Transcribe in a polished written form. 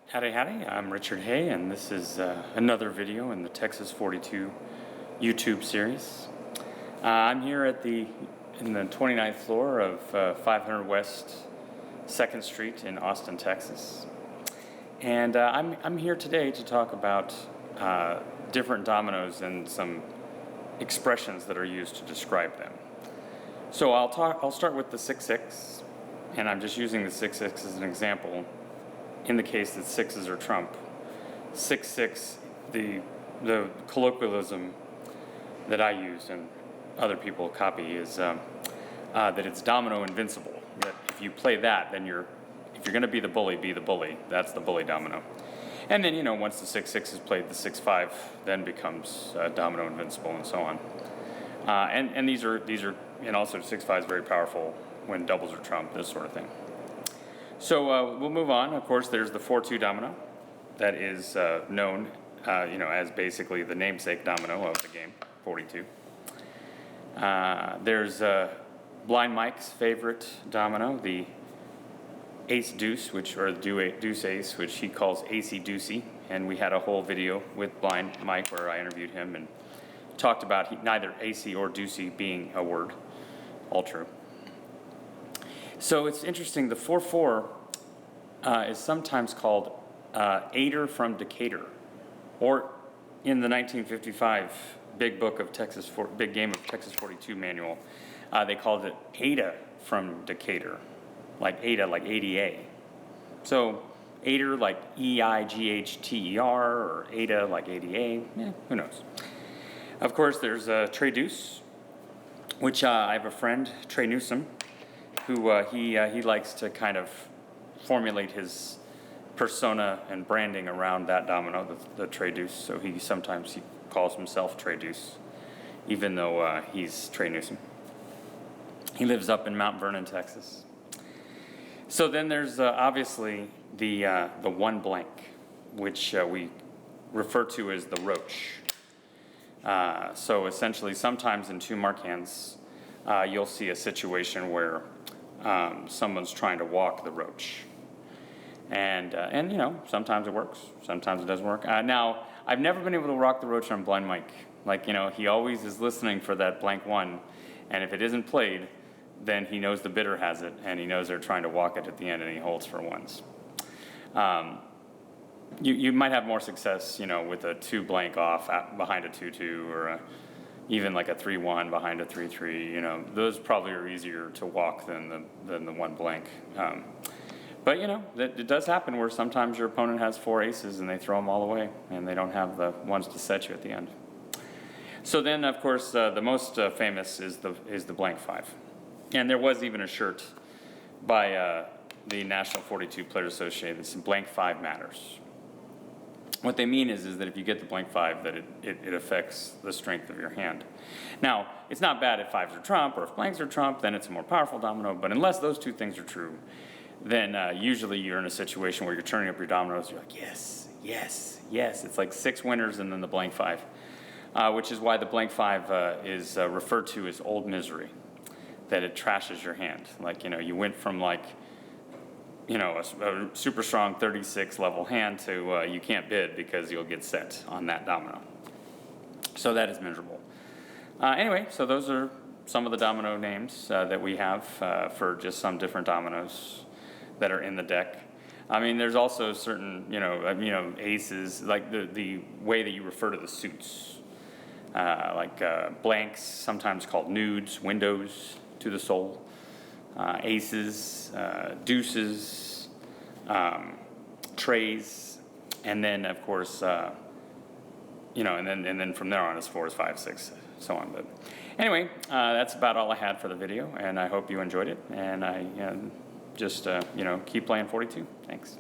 Howdy, howdy. I'm Richard Hay, and this is another video in the Texas 42 YouTube series. I'm here in the 29th floor of 500 West 2nd Street in Austin, Texas. And I'm here today to talk about different dominoes and some expressions that are used to describe them. So I'll start with the 6-6, and I'm just using the 6-6 as an example. In the case that sixes are trump, 6-6, the colloquialism that I use and other people copy is that it's Domino Invincible. That if you play that, then if you're going to be the bully. That's the bully domino. And then once the 6-6 is played, the 6-5 then becomes Domino Invincible, and so on. And these are and also 6-5 is very powerful when doubles are trump, this sort of thing. So we'll move on. Of course, there's the 4-2 domino that is known, as basically the namesake domino of the game, 42. There's Blind Mike's favorite domino, the Acey Deucey, or the Deuce Ace, which he calls Acey Deucey, and we had a whole video with Blind Mike where I interviewed him and talked about neither Acey or Deucey being a word. All true. So it's interesting, the 4-4 is sometimes called Aider from Decatur, or in the 1955 Big Game of Texas 42 manual, they called it Ada from Decatur, like Ada, like ADA. So Aider like EIGHTER, or Ada like ADA, who knows. Of course, there's Trey Deuce, which I have a friend, Trey Newsom, who he likes to kind of formulate his persona and branding around that domino, the Trey Deuce. So sometimes he calls himself Trey Deuce, even though he's Trey Newsom. He lives up in Mount Vernon, Texas. So then there's obviously the one blank, which we refer to as the Roach. So essentially, sometimes in two mark hands, you'll see a situation where someone's trying to walk the Roach, and sometimes it works, sometimes it doesn't work. Now, I've never been able to rock the Roach on Blind Mike. He always is listening for that blank one, and if it isn't played, then he knows the bidder has it, and he knows they're trying to walk it at the end, and he holds for ones. You might have more success, with a 2 blank off behind a 2-2, or even like a 3-1 behind a 3-3. Those probably are easier to walk than the 1 blank. But it does happen where sometimes your opponent has 4 aces and they throw them all away, and they don't have the ones to set you at the end. So then, of course, the most famous is the blank 5, and there was even a shirt by the National 42 Players Association that's blank 5 matters. What they mean is that if you get the blank 5, that it affects the strength of your hand. Now, it's not bad if 5s are trump, or if blanks are trump, then it's a more powerful domino, but unless those two things are true, then usually you're in a situation where you're turning up your dominoes, you're like, yes, yes, yes. It's like 6 winners and then the blank 5, which is why the blank 5 is referred to as old misery, that it trashes your hand. You went from a super strong 36 level hand to you can't bid because you'll get set on that domino. So that is miserable. Anyway, so those are some of the domino names that we have for just some different dominoes that are in the deck. I mean, there's also certain, aces, like the way that you refer to the suits, blanks, sometimes called nudes, windows to the soul. Aces, deuces, trays, and then of course, and then from there on is 4s, 5s, 6, so on. But anyway, that's about all I had for the video, and I hope you enjoyed it. And I just keep playing 42. Thanks.